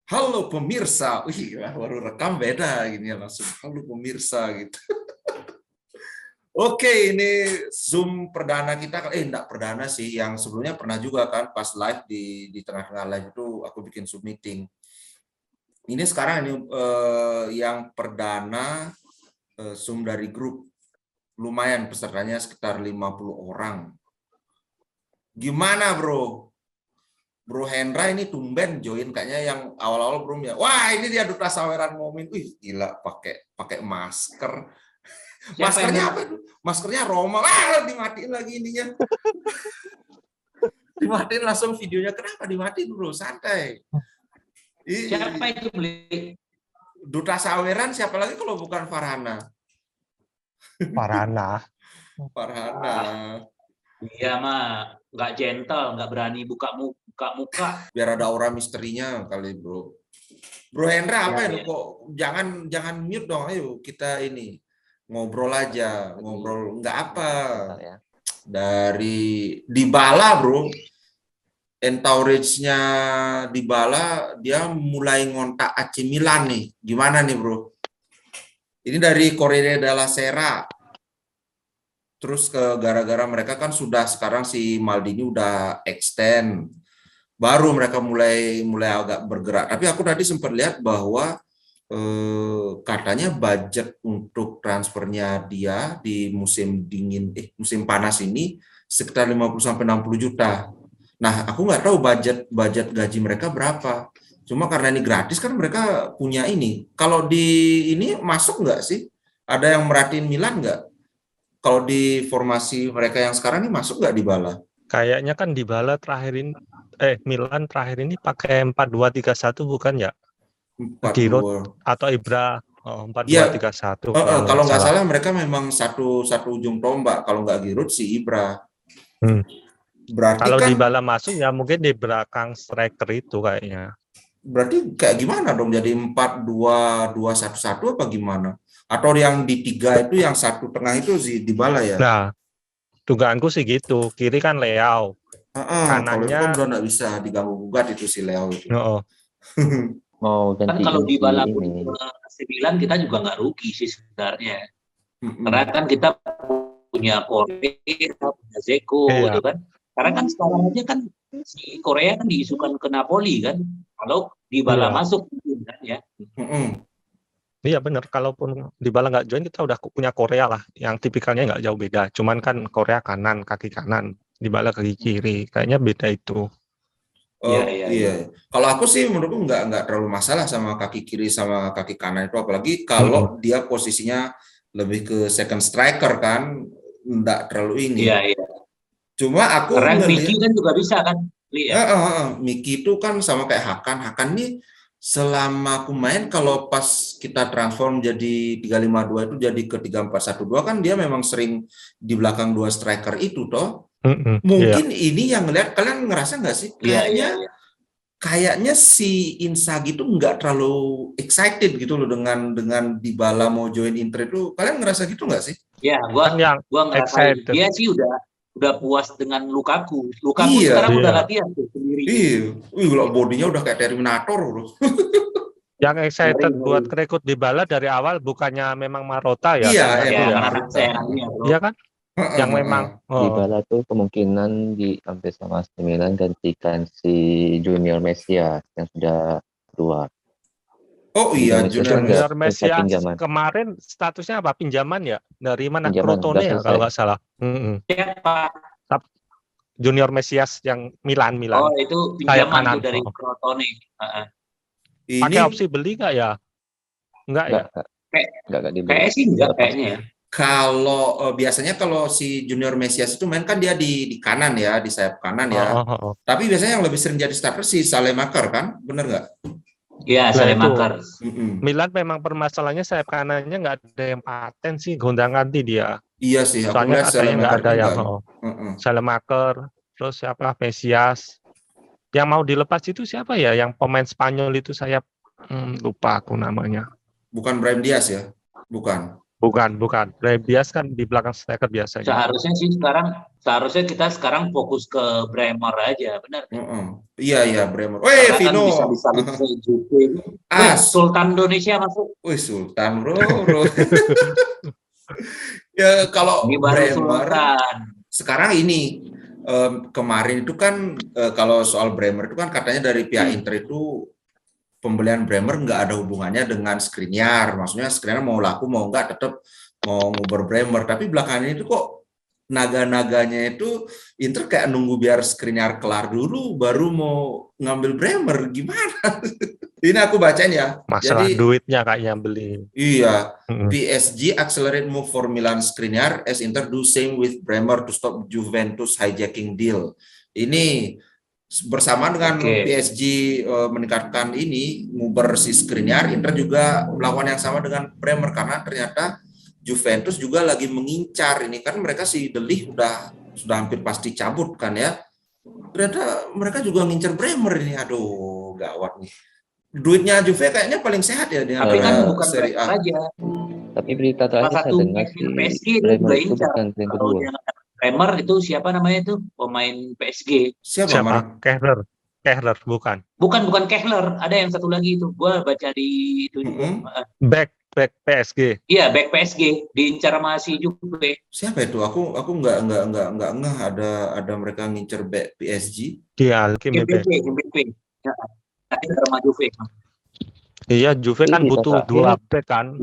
Halo pemirsa, wih baru rekam beda gini ya langsung halo pemirsa gitu. Oke, ini Zoom perdana kita, enggak perdana sih, yang sebelumnya pernah juga kan pas live di tengah-tengah live itu aku bikin Zoom meeting. Ini sekarang ini yang perdana Zoom dari grup. Lumayan pesertanya sekitar 50 orang. Gimana bro? Bro Hendra ini tumben join kayaknya yang awal-awal belum ya. Wah, ini dia Duta Saweran Momin. Wih, gila pakai masker. Maskernya apa itu? Maskernya Roma. Wah, dimatiin lagi ininya. Dimatiin langsung videonya. Kenapa dimatiin, Bro? Santai. Siapa itu beli? Duta Saweran siapa lagi kalau bukan Farhana? Farhana. Farhana. Iya mah nggak gentle, nggak berani buka muka. Biar ada aura misterinya kali, Bro. Bro Hendra apa ini kok jangan mute dong. Ayo kita ini ngobrol aja, ngobrol nggak apa. Dari Dybala, Bro. Entourage-nya Dybala dia mulai ngontak AC Milan nih. Gimana nih, Bro? Ini dari Corriere della Sera. Terus gara-gara mereka kan sudah sekarang si Maldini udah extend. Baru mereka mulai agak bergerak. Tapi aku tadi sempat lihat bahwa katanya budget untuk transfernya dia di musim panas ini sekitar 50-60 juta. Nah, aku nggak tahu budget gaji mereka berapa. Cuma karena ini gratis kan mereka punya ini. Kalau di ini masuk nggak sih? Ada yang merhatiin Milan nggak? Kalau di formasi mereka yang sekarang ini masuk nggak Dybala? Kayaknya kan Dybala Milan terakhir ini pakai 4-2-3-1 bukan ya? Giroud atau Ibra 4-2-3-1. Kalau nggak salah mereka memang satu ujung tombak. Kalau nggak Giroud si Ibra. Berarti kalau kan, Dybala masuk ya mungkin di belakang striker itu kayaknya. Berarti kayak gimana dong? Jadi 4-2-2-1-1 apa gimana? Atau yang di 3 itu yang satu tengah itu si Dybala ya? Nah, dugaanku sih gitu. Kiri kan Leao. Kanannya kalau itu udah nggak bisa diganggu gugat itu si Leao itu. Kan kalau Dybala pun AC Milan kita juga nggak rugi sih sebenarnya. Karena kan kita punya Korea, punya Zeko gitu kan. Karena kan sekarang aja kan si Korea kan diisukan ke Napoli kan. Kalau Dybala masuk kan ya. Iya benar, kalaupun Dybala nggak join kita udah punya Korea lah, yang tipikalnya nggak jauh beda. Cuman kan Korea kanan, kaki kanan, Dybala kaki kiri, kayaknya beda itu. Iya. Kalau aku sih menurutku nggak terlalu masalah sama kaki kiri sama kaki kanan itu, apalagi kalau dia posisinya lebih ke second striker kan, nggak terlalu ini. Iya. Cuma aku karena Miki kan juga bisa kan. Miki itu kan sama kayak Hakan nih. Selama aku main, kalau pas kita transform jadi 352 itu jadi ke 3412 kan dia memang sering di belakang dua striker itu toh. Mungkin ini yang ngelihat, kalian ngerasa nggak sih? Kayaknya si Inzaghi itu nggak terlalu excited gitu loh dengan Dybala mau join Inter itu. Kalian ngerasa gitu nggak sih? Ya, gua ngerasa dia sih udah puas dengan Lukaku. Lukaku sekarang udah latihan tuh sendiri. Iya, bodinya udah kayak Terminator loh. Yang excited buat rekrut Dybala dari awal bukannya memang Marotta ya? Iya kan? Yang memang Dybala tuh kemungkinan diambil sama AC Milan gantikan si Junior Messias yang sudah keluar. Oh iya, Junior Messias kemarin statusnya apa? Pinjaman ya? Dari mana? Crotone ya kalau nggak salah. Siapa? Junior Messias yang Milan. Oh itu pinjaman tuh dari Crotone. Pakai opsi beli nggak ya? Enggak ya? Enggak dibeli. Kayak sih enggak kayaknya ya. Kalau biasanya kalau si Junior Messias itu main kan dia di kanan ya, di sayap kanan ya. Tapi biasanya yang lebih sering jadi starter si Salemaker kan, bener nggak? Iya, Salemaker. Milan memang permasalahannya sayap kanannya nggak ada yang paten sih, gonta-ganti dia. Iya sih, soalnya katanya nggak ada yang Salemaker, terus siapa Messias. Yang mau dilepas itu siapa ya? Yang pemain Spanyol itu sayap lupa aku namanya. Bukan Brahim Diaz ya? Bukan. Bukan. Brahim Diaz kan di belakang striker biasanya. Seharusnya kita sekarang fokus ke Bremer aja, benar? Iya Bremer. Weh, Vino. Kan bisa Juve. Sultan Indonesia masuk. Wih, Sultan bro. Ya kalau Bremer sekarang ini kemarin itu kan kalau soal Bremer itu kan katanya dari pihak Inter itu pembelian Bremer nggak ada hubungannya dengan Skriniar, maksudnya Skriniar mau laku mau nggak tetap mau nguber Bremer, tapi belakangan itu kok naga-naganya itu Inter kayak nunggu biar Skriniar kelar dulu baru mau ngambil Bremer, gimana? Ini aku bacain ya. Masalah duitnya kayaknya beli. Iya, PSG accelerate move for Milan Skriniar as Inter do same with Bremer to stop Juventus hijacking deal. Ini bersama dengan PSG meningkatkan ini nguber si Skriniar, Inter juga melakukan yang sama dengan Bremer karena ternyata Juventus juga lagi mengincar ini kan, mereka si De Ligt sudah hampir pasti cabut kan ya. Ternyata mereka juga ngincar Bremer ini, aduh gawat nih. Duitnya Juve kayaknya paling sehat ya dia. Tapi kan bukan Serie A aja. Tapi berita terakhir saya dengar si Bremer itu bukan yang kedua. Bremer itu siapa namanya itu pemain PSG? Siapa? Kehler bukan. Bukan Kehler, ada yang satu lagi itu. Gua baca di itu juga. Back PSG. Iya, back PSG diincar sama si Juve. Siapa itu? Aku nggak ngeh ada mereka ngincer back PSG. Iya, Kimpembe. Ya, sama Juve. Iya, Juve kan butuh dua back kan.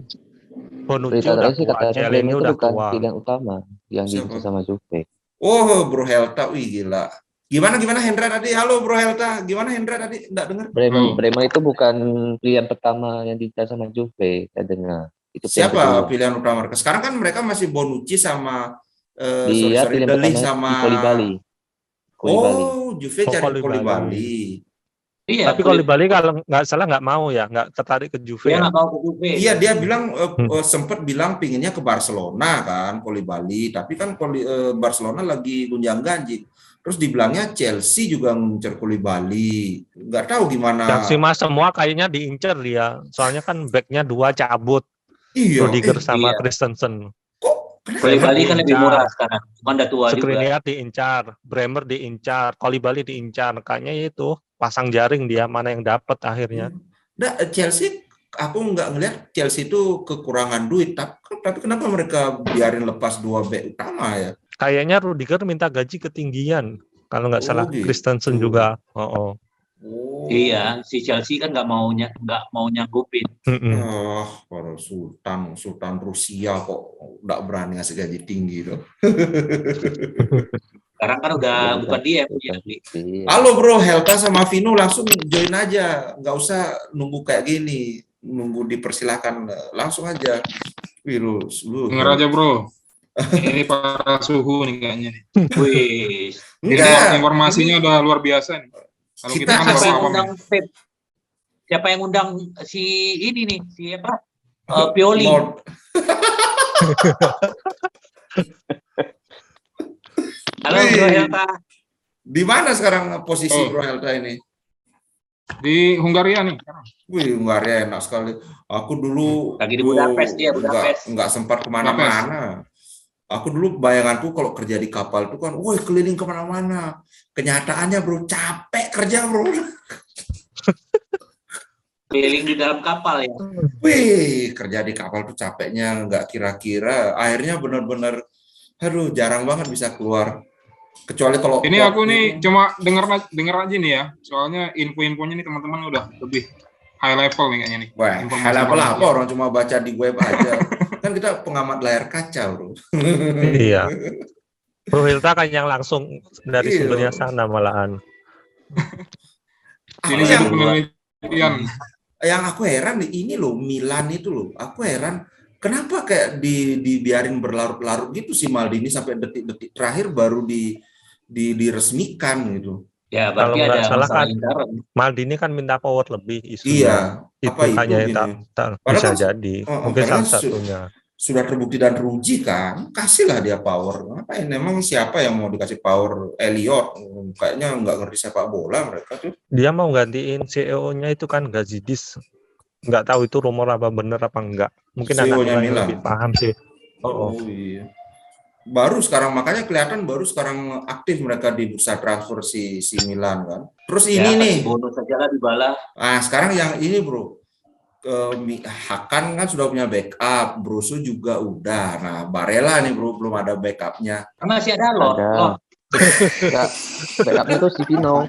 Bonucci udah tua, Celini udah tua. Pilihan utama yang diincar sama Juve. Oh, Bro Helta, wih gila. Gimana Hendra tadi? Halo Bro Helta, gimana Hendra tadi? Enggak dengar? Bremer itu bukan pilihan pertama yang diincar sama Juve, saya dengar. Itu siapa pilihan utama mereka? Sekarang kan mereka masih Bonucci sama De Ligt sama Koulibaly. Oh, Juve cari Koulibaly. Iya, tapi Koulibaly kalau nggak salah nggak mau ya, nggak tertarik ke Juve. Dia nggak mau ke Juve. Iya, dia bilang sempat bilang pinginnya ke Barcelona kan, Koulibaly. Tapi kan Barcelona lagi gunjang-ganjing. Terus dibilangnya Chelsea juga ngincer Koulibaly. Nggak tahu gimana. Chelsea mas semua kayaknya diincer dia. Soalnya kan backnya 2 cabut. Iya. Rudiger sama Christensen. Koulibaly kan lebih murah sekarang. Cuma udah tua juga. Skriniar diincar, Bremer diincar, Koulibaly diincar. Kayaknya itu pasang jaring dia mana yang dapat akhirnya. Nah, Chelsea aku nggak ngelihat Chelsea itu kekurangan duit, tapi kenapa mereka biarin lepas 2 back utama ya? Kayaknya Rudiger minta gaji ketinggian kalau nggak salah, gitu. Christensen juga. Iya, si Chelsea kan nggak mau nyanggupin. Para Sultan Rusia kok nggak berani ngasih gaji tinggi loh. Sekarang kan udah bukan dia yang beli. Halo Bro, Helta sama Vino langsung join aja, nggak usah nunggu kayak gini, nunggu dipersilahkan, langsung aja. Virus, dengar aja Bro. Ini para suhu nih kayaknya. Wih, informasinya udah luar biasa nih. Kalau kita kan siapa yang undang si ini nih, siapa? Pioli. Halo Bro Helta. Di mana sekarang posisi Bro Helta ini? Di Hungaria nih. Wih, Hungaria enak sekali. Aku dulu lagi di Budapest dia, Budapest. Enggak sempat kemana-mana. Aku dulu bayanganku kalau kerja di kapal itu kan, woi keliling kemana-mana. Kenyataannya Bro, capek kerja Bro. Keliling di dalam kapal ya. Wih, kerja di kapal tuh capeknya nggak kira-kira. Akhirnya benar-benar, aduh jarang banget bisa keluar. Kecuali kalau ini aku nih cuma denger aja nih ya. Soalnya info-infonya nih teman-teman udah lebih high level nih kayaknya nih. Wah, high level apa orang cuma baca di web aja. Kan kita pengamat layar kaca, Bro. Iya. Bro Hilta kan yang langsung dari sumbernya sana malahan. Ini jadi penelitian. Yang aku heran ini loh, Milan itu loh. Aku heran kenapa kayak dibiarin berlarut-larut gitu si Maldini sampai detik-detik terakhir baru diresmikan gitu. Ya, berarti kalau ada salah kan intern. Maldini kan minta power lebih isunya. Iya, itu apa itu hanya bisa kan, jadi. Mungkin salah satunya. Sudah terbukti dan teruji kan, kasihlah dia power. Ngapain? Emang siapa yang mau dikasih power? Elliot kayaknya nggak ngerti sepak bola mereka tuh. Dia mau gantiin CEO-nya itu kan Gazidis. Nggak tahu itu rumor apa bener apa enggak. Mungkin CEO-nya anak Milan. lebih paham sih. Oh iya. Baru sekarang, makanya kelihatan baru sekarang aktif mereka di bursa transfer si Milan kan. Terus ini nih. Bonus saja lah Dybala. Nah, sekarang yang ini bro. Hakan kan sudah punya backup, Brosu juga udah. Nah, Barella nih bro, belum ada backupnya. Masih ada Lord. Enggak, backupnya tuh si Vino.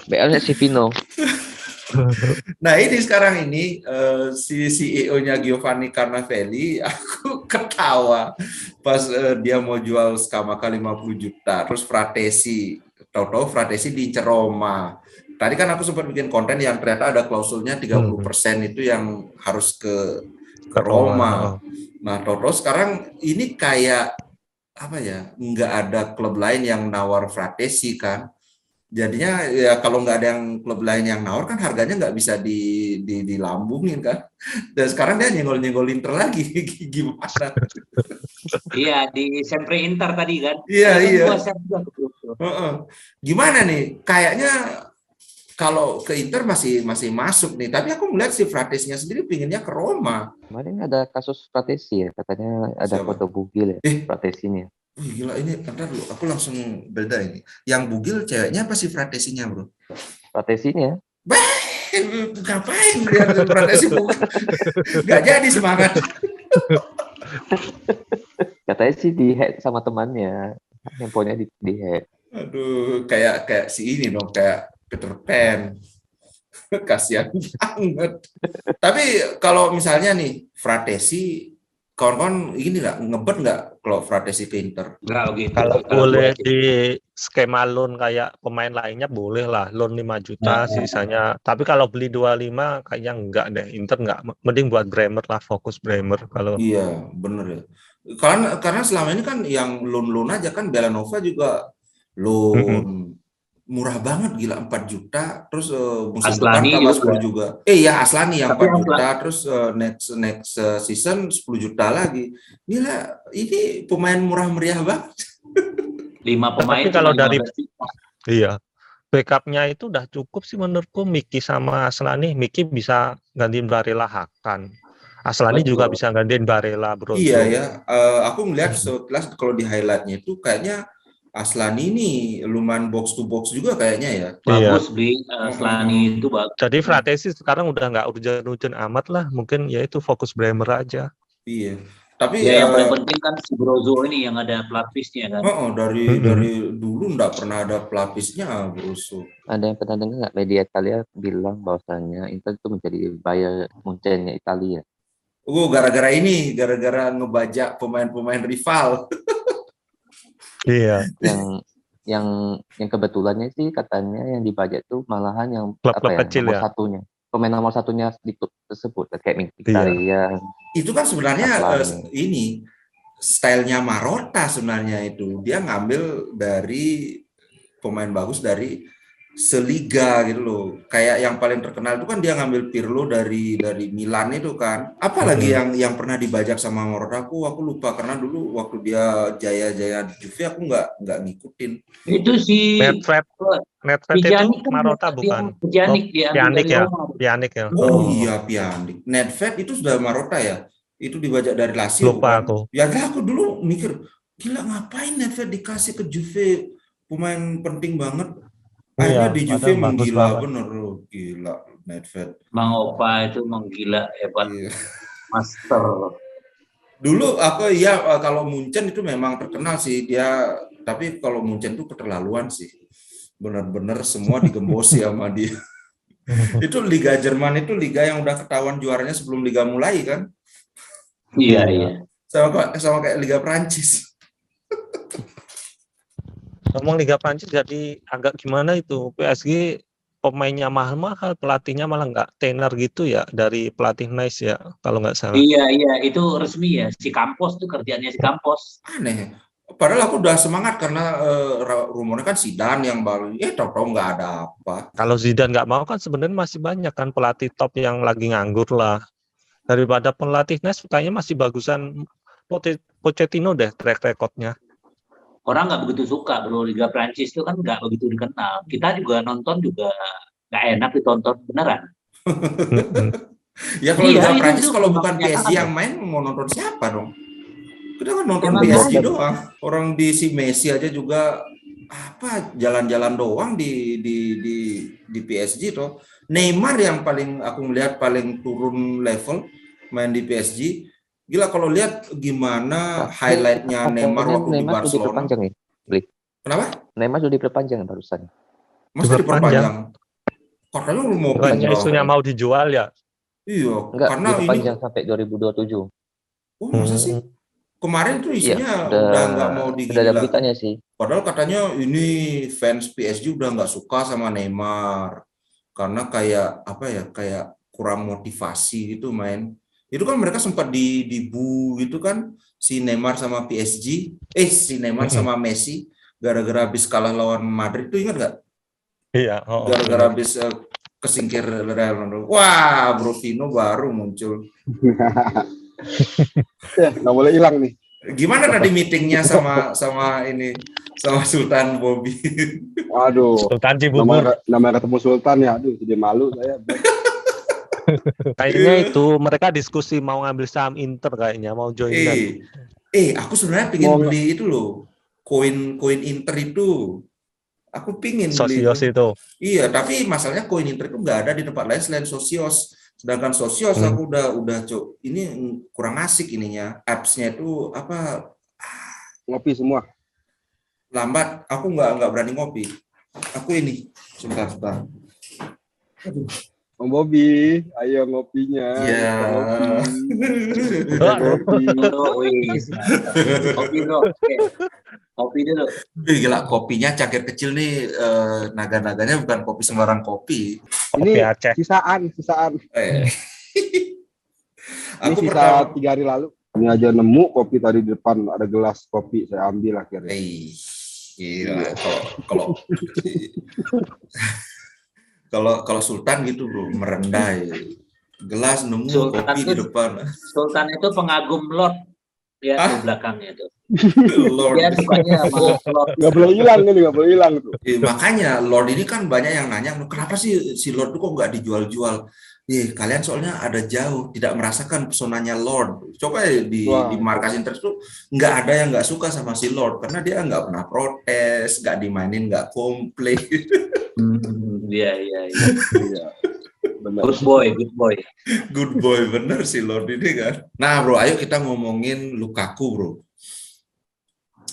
Backupnya si Vino. Nah ini sekarang ini si CEO-nya Giovanni Carnavelli, aku ketawa pas dia mau jual Scamacca 50 juta, terus Fratesi, tahu-tahu Fratesi diincer Roma. Tadi kan aku sempat bikin konten yang ternyata ada klausulnya 30% itu yang harus ke Roma. Nah, tahu-tahu sekarang ini kayak apa ya? Nggak ada klub lain yang nawar Fratesi kan? Jadinya ya kalau nggak ada yang klub lain yang nawar kan harganya nggak bisa dilambungin kan. Dan sekarang dia nyenggol Inter lagi. Gimana? Iya, di Sempre Inter tadi kan. Iya. Gimana nih? Kayaknya kalau ke Inter masih masuk nih. Tapi aku melihat si Fratesinya sendiri pinginnya ke Roma. Kemarin ada kasus Fratesi ya, katanya ada foto bugil ya Fratesinya. Gila ini, bentar dulu, aku langsung beda ini. Yang bugil ceweknya apa sih Fratesinya bro? Fratesinya? Ngapain lihat Fratesi bugil? Gak jadi semangat. Katanya sih di-hack sama temannya, handphonenya di-hack. Aduh, kayak si ini dong, kayak Peter Pan. Kasihan banget. Tapi kalau misalnya nih, Fratesi, kawan-kawan ini ngebet nggak kalau Fratesi ke Inter? Nggak gitu. Kalau boleh di skema loan kayak pemain lainnya boleh lah, loan 5 juta sisanya. Tapi kalau beli 25 kayaknya enggak deh, Inter enggak. Mending buat Bremer lah, fokus Bremer kalau. Iya, bener ya. Karena selama ini kan yang loan aja kan, Belanova juga loan. Murah banget, gila 4 juta, terus musim depan tambah 10 juga. Ya Aslani yang 4 juta, terus next season 10 juta lagi. Gila, ini pemain murah meriah banget. 5 pemain. Tapi kalau dari backupnya itu udah cukup sih menurutku. Miki sama Aslani, Miki bisa gantiin Barella Hakan. Aslani juga bisa gantiin Barella bro. Iya ya, aku melihat setelah kalau di highlightnya itu kayaknya Aslani ini lumayan box to box juga kayaknya ya. Bagus beli Aslani itu bagus. Jadi Fratesi sekarang udah nggak urgent amat lah. Mungkin ya itu fokus Bremer aja. Iya. Tapi ya, yang paling penting kan si Brozo ini yang ada pelapisnya kan. Dari dulu nggak pernah ada pelapisnya Brozo. Ada yang pernah dengar nggak media Italia bilang bahwasannya Inter itu menjadi Bayern Munchennya Italia? Gara-gara ngebajak pemain-pemain rival. Iya. Yang kebetulannya sih katanya yang dibajak tuh malahan yang klub-klub kecil nomor ya. satunya. Pemain nomor satunya di klub tersebut kayak Mkhitaryan. Itu kan sebenarnya ini stylenya Marotta sebenarnya itu. Dia ngambil dari pemain bagus dari seliga gitu loh. Kayak yang paling terkenal itu kan dia ngambil Pirlo dari Milan itu kan. Apalagi yang pernah dibajak sama Marotta, aku lupa karena dulu waktu dia jaya-jaya di Juve aku nggak ngikutin. Itu si Nedved itu Marotta bukan? Pjanic ya. Oh iya Pjanic. Nedved itu sudah Marotta ya. Itu dibajak dari Lazio. Lupa aku. Ya aku dulu mikir, gila ngapain Nedved dikasih ke Juve, pemain penting banget. Akhirnya di Juve menggila bener loh, gila Nedved. Bang Opa itu menggila hebat, master. Dulu aku kalau Munchen itu memang terkenal sih dia, tapi kalau Munchen itu keterlaluan sih, bener-bener semua digembosi sama dia. Itu Liga Jerman itu liga yang udah ketahuan juaranya sebelum liga mulai kan? Iya. Sama kayak Liga Prancis. Ngomong Liga Prancis jadi agak gimana itu, PSG pemainnya mahal-mahal, pelatihnya malah nggak tenar gitu ya dari pelatih Nice ya kalau nggak salah. Iya itu resmi ya, si Campos tuh kerjaannya si Campos. Aneh. Padahal aku udah semangat karena rumornya kan Zidane yang baru, tahu-tahu nggak ada apa. Kalau Zidane nggak mau kan sebenarnya masih banyak kan pelatih top yang lagi nganggur lah. Daripada pelatih Nice kayaknya masih bagusan Pochettino deh track recordnya. Orang nggak begitu suka bro, Liga Prancis itu kan nggak begitu dikenal. Kita juga nonton juga nggak enak ditonton beneran. Ya kalau Liga itu Prancis kalau bukan kenyataan. PSG yang main mau nonton siapa dong? Kita kan nonton Emang PSG ada. doang. Orang di si Messi aja juga apa jalan-jalan doang di PSG toh. Neymar yang paling aku melihat paling turun level main di PSG. Gila kalau lihat gimana highlightnya Neymar waktu di Neymar sudah Barcelona. diperpanjang nih, Bli. Kenapa? Neymar sudah diperpanjang barusan. Masa Diperpanjang? diperpanjang? Katanya lu mau Bukannya pindah. isunya mau dijual ya? Iya, Enggak, karena ini. diperpanjang sampai 2027. Oh masa sih? Kemarin tuh isinya Iya, udah nggak mau sudah digini ada lagi. beritanya sih. Padahal katanya ini fans PSG udah nggak suka sama Neymar karena kayak apa ya, kayak kurang motivasi gitu main. Itu kan mereka sempat dibu gitu kan si Neymar sama PSG, si Neymar sama Messi gara-gara habis kalah lawan Madrid tuh, ingat nggak? Iya. Gara-gara habis kesingkir Real Madrid. Wah, Bro Vino baru muncul. Ya, nggak boleh hilang nih. Gimana tadi meetingnya sama ini sama Sultan Bobby? Waduh, Sultan Cibubur. nama ketemu Sultan ya, aduh jadi malu saya. Kayaknya itu mereka diskusi mau ngambil saham Inter kayaknya, mau join. Aku sebenarnya pengen beli itu loh, koin Inter itu. Aku pingin beli Sosios itu. Iya, tapi masalahnya koin Inter itu nggak ada di tempat lain selain Sosios. Sedangkan Sosios aku udah ini kurang asik ininya. Apps-nya itu apa? Ngopi semua. Lambat. Aku nggak berani ngopi. Aku ini sebentar. Aduh. Om Bobby, ayo ngopinya. Iya. Kopi dulu. Gila, kopinya cangkir kecil nih, naga-naganya bukan kopi sembarang kopi. Ini Aceh. sisaan. Aku ini sisa 3 hari lalu. Ini aja nemu kopi tadi di depan, ada gelas kopi, saya ambil akhirnya. Gila, kalau Sultan gitu bro, merendah ya. Gelas nemu Sultan kopi di depan. Sultan itu pengagum Lord ya di belakangnya itu. Lord. Dia sukanya sama Lord. Nggak boleh hilang tuh. Makanya Lord ini kan banyak yang nanya, kenapa sih si Lord itu kok nggak dijual-jual? Kalian soalnya ada jauh, tidak merasakan pesonanya Lord. Coba di markas Inter itu nggak ada yang nggak suka sama si Lord karena dia nggak pernah protes, nggak dimainin, nggak komplain. Iya. Benar. Good boy. Bener si Lord ini kan. Nah bro, ayo kita ngomongin Lukaku bro.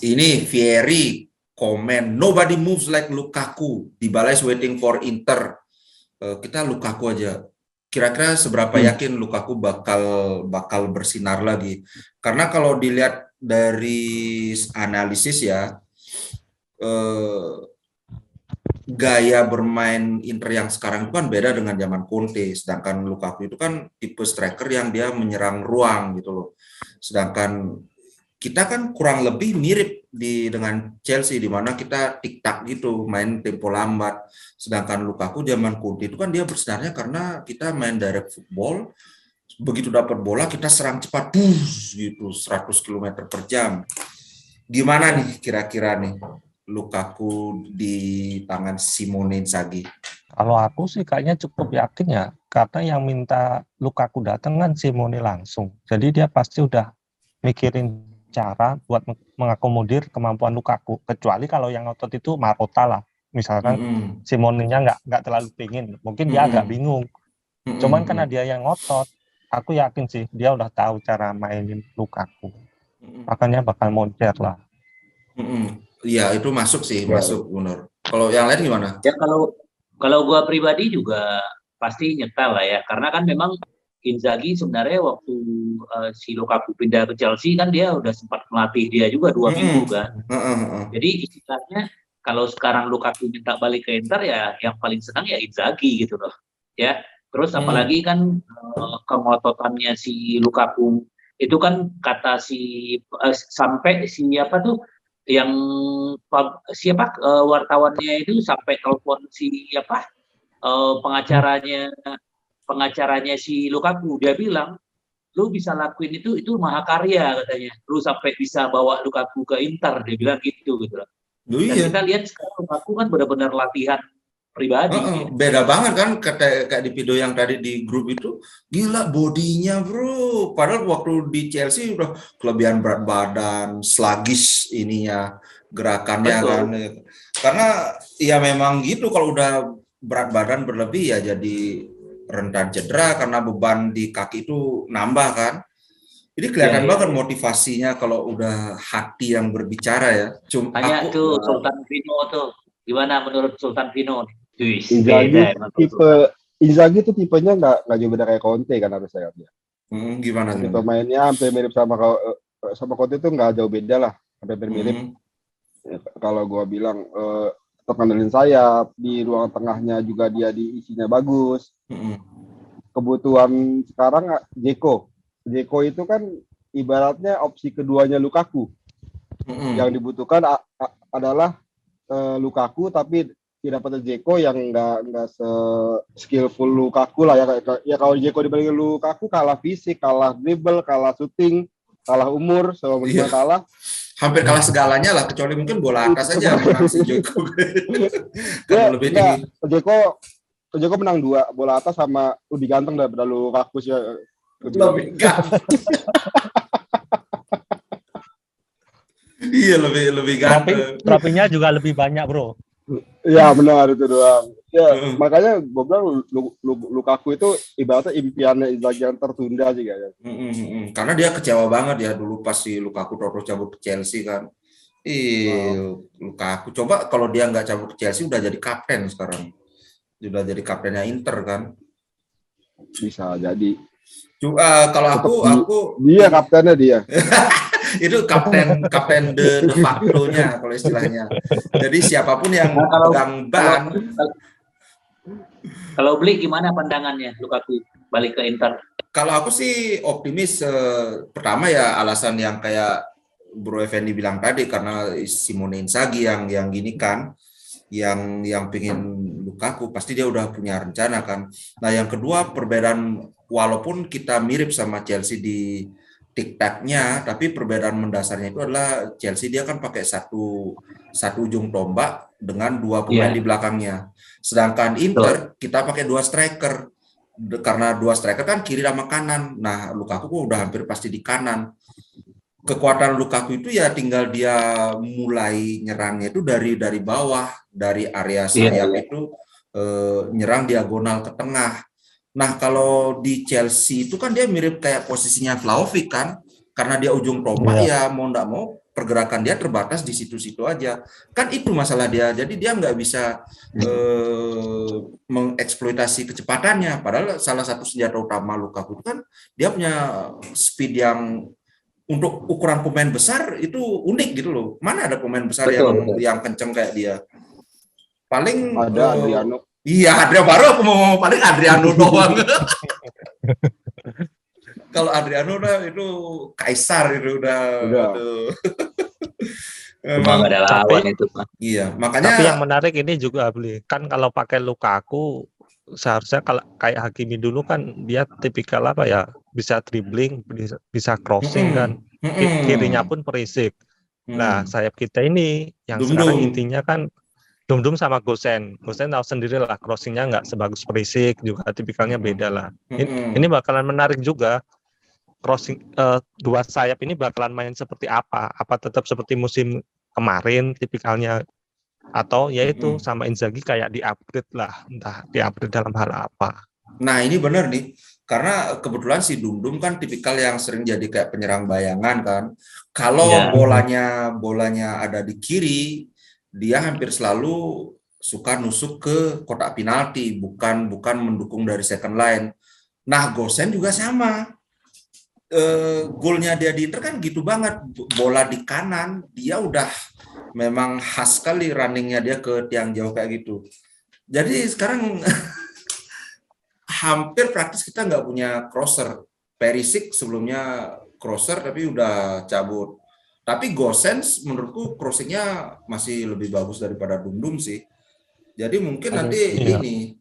Ini Vieri komen, nobody moves like Lukaku. Dybala is waiting for Inter. Kita Lukaku aja. Kira-kira seberapa yakin Lukaku bakal bersinar lagi? Karena kalau dilihat dari analisis ya, gaya bermain Inter yang sekarang itu kan beda dengan zaman Conte. Sedangkan Lukaku itu kan tipe striker yang dia menyerang ruang gitu loh. Sedangkan kita kan kurang lebih mirip dengan Chelsea di mana kita tik-tak gitu, main tempo lambat. Sedangkan Lukaku zaman Conte itu kan dia bersinarnya karena kita main direct football. Begitu dapat bola kita serang cepat gitu 100 km per jam. Gimana nih kira-kira nih Lukaku di tangan Simone Inzaghi? Kalau aku sih kayaknya cukup yakin ya, karena yang minta Lukaku datang kan Simone langsung. Jadi dia pasti udah mikirin cara buat mengakomodir kemampuan Lukaku. Kecuali kalau yang ngotot itu Marotta lah. Misalkan Simone-nya nggak terlalu pingin, mungkin dia agak bingung. Cuman karena dia yang ngotot, aku yakin sih dia udah tahu cara mainin Lukaku. Makanya bakal moncer lah. Iya, itu masuk sih, masuk benar. Kalau yang lain gimana? Ya kalau gua pribadi juga pasti nyetel lah ya, karena kan memang Inzaghi sebenarnya waktu si Lukaku pindah ke Chelsea kan dia udah sempat melatih dia juga 2 minggu kan. Jadi istilahnya kalau sekarang Lukaku minta balik ke Inter ya yang paling senang ya Inzaghi gitu loh. Ya. Terus apalagi kan kengototannya si Lukaku itu kan kata sampai siapa tuh yang wartawannya itu sampai telepon pengacaranya si Lukaku, dia bilang lu bisa lakuin itu mahakarya katanya, lu sampai bisa bawa Lukaku ke Inter, dia bilang gitu loh. Dan kita lihat sekarang Lukaku kan benar-benar latihan pribadi. Beda banget kan kayak di video yang tadi di grup itu, gila bodinya bro. Padahal waktu di Chelsea udah kelebihan berat badan, sluggish ininya, gerakannya kan. Karena ya memang gitu, kalau udah berat badan berlebih ya jadi rentan cedera karena beban di kaki itu nambah kan. Jadi kelihatan banget motivasinya kalau udah hati yang berbicara ya. Hanya tuh Sultan Vino tuh, gimana menurut Sultan Vino? Inzaghi tuh tipenya nggak jauh beda kayak Conte kan harusnya. Gimana? Tipe mainnya hampir mirip sama Conte tuh nggak jauh beda lah, hampir mirip. Kalau gua bilang tetap ngandelin sayap, di ruang tengahnya juga dia diisinya bagus. Kebutuhan sekarang Dzeko itu kan ibaratnya opsi keduanya Lukaku. Yang dibutuhkan adalah Lukaku, tapi tidak pada Dzeko yang nggak skillful Lukaku lah ya. Kalau Dzeko dibandingin Lukaku kalah fisik, kalah dribble, kalah shooting, kalah umur, semua kalah. Hampir kalah segalanya lah, kecuali mungkin bola atas aja menang si Dzeko. Lebih tinggi. Dzeko menang 2 bola atas sama lebih ganteng daripada Lukaku sih. Lebih ganteng. Iya, lebih ganteng. Trofinya juga lebih banyak, bro. Iya benar itu doang. Ya makanya gue bilang Lukaku itu ibaratnya impiannya Inzaghi yang tertunda sih kayaknya. Karena dia kecewa banget ya dulu pas si Lukaku terus cabut ke Chelsea kan. Lukaku coba kalau dia nggak cabut ke Chelsea udah jadi kapten sekarang. Sudah jadi kaptennya Inter kan. Bisa jadi. Kalau aku dia kaptennya dia. Itu kapten de facto-nya kalau istilahnya. Jadi siapapun yang pegang ban. Kalau beli gimana pandangannya Lukaku balik ke Inter? Kalau aku sih optimis. Pertama ya alasan yang kayak Bro Effendi bilang tadi, karena Simone Inzaghi yang gini kan, yang pingin Lukaku, pasti dia udah punya rencana kan. Nah yang kedua, perbedaan walaupun kita mirip sama Chelsea di tic-tac-nya, tapi perbedaan mendasarnya itu adalah Chelsea dia kan pakai satu ujung tombak dengan 2 pemain di belakangnya. Sedangkan Inter kita pakai 2 striker. Karena 2 striker kan kiri sama kanan. Nah, Lukaku udah hampir pasti di kanan. Kekuatan Lukaku itu ya tinggal dia mulai nyerangnya itu dari bawah, dari area sayap itu nyerang diagonal ke tengah. Nah, kalau di Chelsea itu kan dia mirip kayak posisinya Vlahovic kan, karena dia ujung tombak ya mau nggak mau pergerakan dia terbatas di situ-situ aja. Kan itu masalah dia, jadi dia nggak bisa mengeksploitasi kecepatannya. Padahal salah satu senjata utama Lukaku itu kan dia punya speed yang untuk ukuran pemain besar itu unik gitu loh. Mana ada pemain besar yang kenceng kayak dia? Paling ada Adriano. Iya, Adriano baru aku mau ngomong paling Adriano doang. Kalau Adriano itu kaisar itu udah. Memang ada lawan itu, Pak. Iya, makanya. Tapi yang menarik ini juga beli kan kalau pakai Lukaku seharusnya kalau kayak Hakimi dulu kan dia tipikal apa ya, bisa dribbling, bisa crossing kan, kirinya pun perisik. Nah sayap kita ini yang sekarang intinya kan Dum sama Gosen tahu sendiri lah, crossingnya nggak sebagus Perisic, juga tipikalnya beda lah. Ini bakalan menarik juga, crossing 2 sayap ini bakalan main seperti apa tetap seperti musim kemarin tipikalnya, atau yaitu sama Inzaghi kayak di-upgrade lah, entah di-upgrade dalam hal apa. Nah ini benar nih, karena kebetulan si Dum kan tipikal yang sering jadi kayak penyerang bayangan kan. Kalau bolanya ada di kiri, dia hampir selalu suka nusuk ke kotak penalti, bukan mendukung dari second line. Nah, Gosen juga sama. Golnya dia di Inter kan gitu banget, bola di kanan, dia udah memang khas sekali runningnya dia ke tiang jauh kayak gitu. Jadi sekarang hampir praktis kita nggak punya crosser. Perisic sebelumnya crosser tapi udah cabut. Tapi Gosens menurutku crossingnya masih lebih bagus daripada Dum sih. Jadi mungkin nanti ini,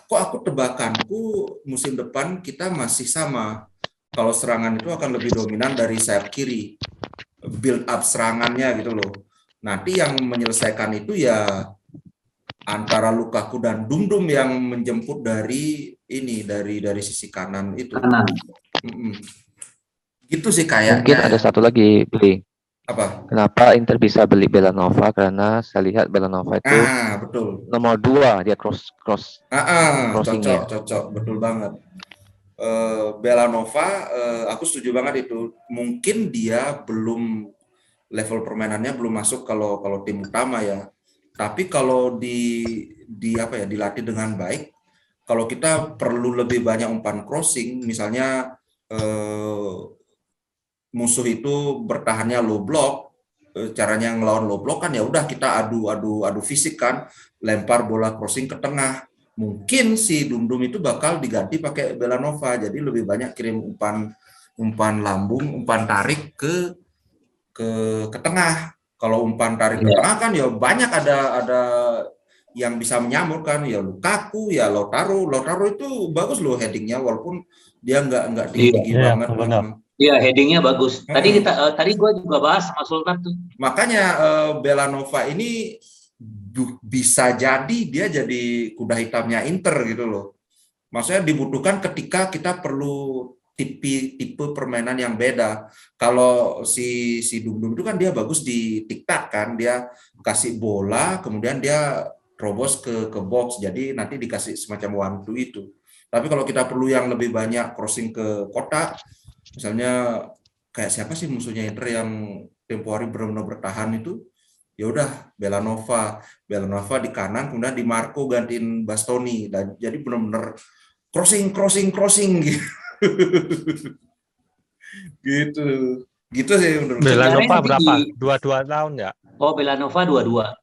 kok aku tebakanku musim depan kita masih sama. Kalau serangan itu akan lebih dominan dari sayap kiri, build up serangannya gitu loh. Nanti yang menyelesaikan itu ya antara Lukaku dan Dumdum yang menjemput dari sisi kanan itu. Kanan. Gitu sih kayaknya. Mungkin ada satu lagi, Beli. Apa? Kenapa Inter bisa beli Belanova? Karena saya lihat Belanova itu betul. nomor 2 dia crossingnya. Cocok, betul banget. Belanova, aku setuju banget itu. Mungkin dia belum level permainannya belum masuk kalau tim utama ya. Tapi kalau dilatih dengan baik, kalau kita perlu lebih banyak umpan crossing, misalnya musuh itu bertahannya low block, caranya ngelawan low block kan ya udah kita adu fisik kan, lempar bola crossing ke tengah. Mungkin si Dumdum itu bakal diganti pakai Belanova, jadi lebih banyak kirim umpan lambung, umpan tarik ke tengah. Kalau umpan tarik ke tengah kan ya banyak ada yang bisa menyambut kan, ya Lukaku, ya Lautaro itu bagus loh headingnya walaupun dia nggak tinggi banget. Iya, headingnya bagus. Tadi gue juga bahas sama Sultan tuh. Makanya Belanova ini bisa jadi dia jadi kuda hitamnya Inter gitu loh. Maksudnya dibutuhkan ketika kita perlu tipe permainan yang beda. Kalau si Dumdum itu kan dia bagus di tiktak kan, dia kasih bola kemudian dia terobos ke box, jadi nanti dikasih semacam 1-2 itu. Tapi kalau kita perlu yang lebih banyak crossing ke kotak, misalnya kayak siapa sih musuhnya Inter yang tempo hari benar-benar bertahan itu, ya udah Belanova di kanan, kemudian Di Marco gantiin Bastoni, dan jadi benar-benar crossing gitu. gitu sih menurut Belanova berapa? 22 tahun ya? Oh, Belanova 22.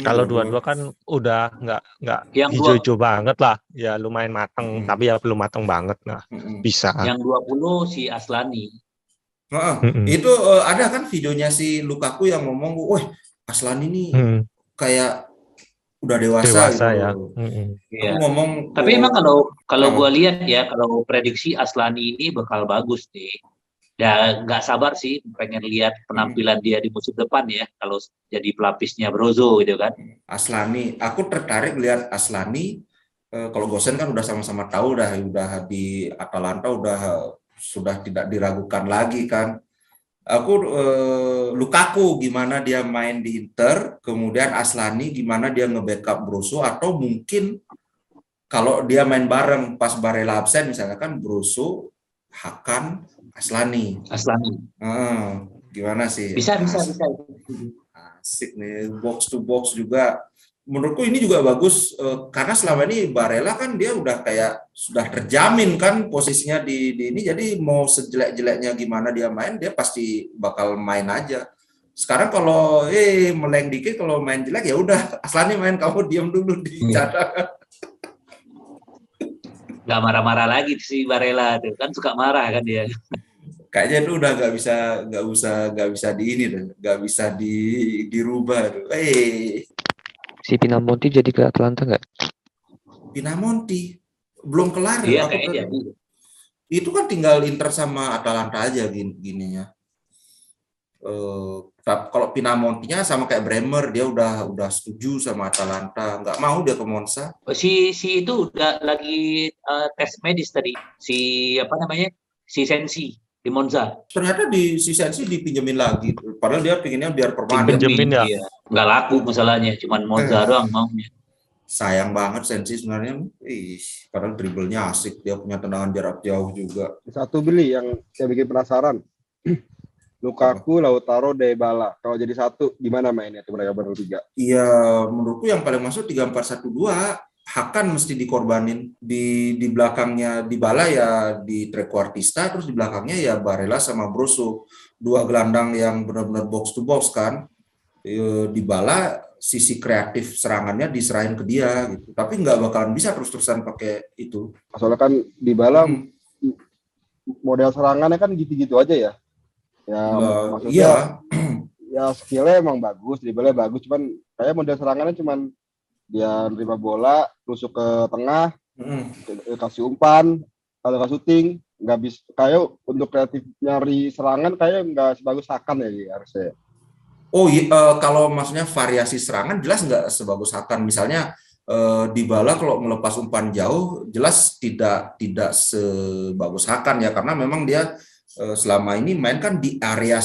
Kalau 22 kan udah nggak hijau-hijau banget lah, ya lumayan mateng, tapi ya belum mateng banget lah, bisa. Yang 20 si Aslani. Itu ada kan videonya si Lukaku yang ngomong, wah Aslani ini kayak udah dewasa gitu. Ya. Aku ngomong. Tapi emang kalau gue lihat ya, kalau prediksi Aslani ini bakal bagus nih. Ya nggak sabar sih pengen lihat penampilan dia di musim depan ya, kalau jadi pelapisnya Brozo gitu kan. Aslani, aku tertarik lihat Aslani. Kalau Gosen kan udah sama-sama tahu udah di Atalanta sudah tidak diragukan lagi kan. Aku Lukaku gimana dia main di Inter, kemudian Aslani gimana dia nge-backup Brozo, atau mungkin kalau dia main bareng pas Barella absen misalnya kan Brozo, Hakan, Aslani. Gimana sih? Bisa. Asik nih, box to box juga. Menurutku ini juga bagus karena selama ini Barella kan dia udah kayak sudah terjamin kan posisinya di ini, jadi mau sejelek-jeleknya gimana dia main, dia pasti bakal main aja. Sekarang kalau meleng dikit, kalau main jelek ya udah Aslani main, kamu diam dulu di cadangan. Nggak marah-marah lagi si Barella tuh kan, suka marah kan dia. Kayaknya itu udah nggak bisa dirubah tuh. Si Pinamonti jadi ke Atlanta nggak? Pinamonti belum kelar. Iya, kayaknya. Itu kan tinggal Inter sama Atalanta aja gininya. Kalau Pinamontinya sama kayak Bremer, dia udah setuju sama Atalanta, nggak mau dia ke Monza. Si itu udah lagi tes medis tadi, si Sensi di Monza. Ternyata si Sensi dipinjemin lagi, padahal dia pinginnya biar permanen. Pinjemin ya. Iya. Nggak laku masalahnya, cuman Monza doang maunya. Sayang banget Sensi sebenarnya, padahal dribblenya asik, dia punya tendangan jarak jauh juga. Satu beli yang saya bikin penasaran. Lukaku, Lautaro, Dybala. Kalau jadi satu, gimana mainnya tuh mereka bertiga? Iya, menurutku yang paling masuk 3-4-1-2. Hakan mesti dikorbanin. Di belakangnya Dybala ya di trequartista, terus di belakangnya ya Barella sama Brozo. Dua gelandang yang benar-benar box to box kan. Dybala sisi kreatif serangannya diserahin ke dia gitu. Tapi nggak bakalan bisa terus-terusan pakai itu. Soalnya kan Dybala model serangannya kan gitu-gitu aja ya. Ya maksudnya ya skillnya emang bagus, dribblenya bagus, cuman kayak model serangannya cuman dia nerima bola, tusuk ke tengah, kasih umpan, kalau nggak syuting, nggak bisa. Kayak untuk kreatif nyari serangan kayak nggak sebagus Hakan ya harusnya. Oh kalau maksudnya variasi serangan jelas nggak sebagus Hakan. Misalnya Dybala kalau melepas umpan jauh jelas tidak sebagus Hakan ya, karena memang dia selama ini main kan di area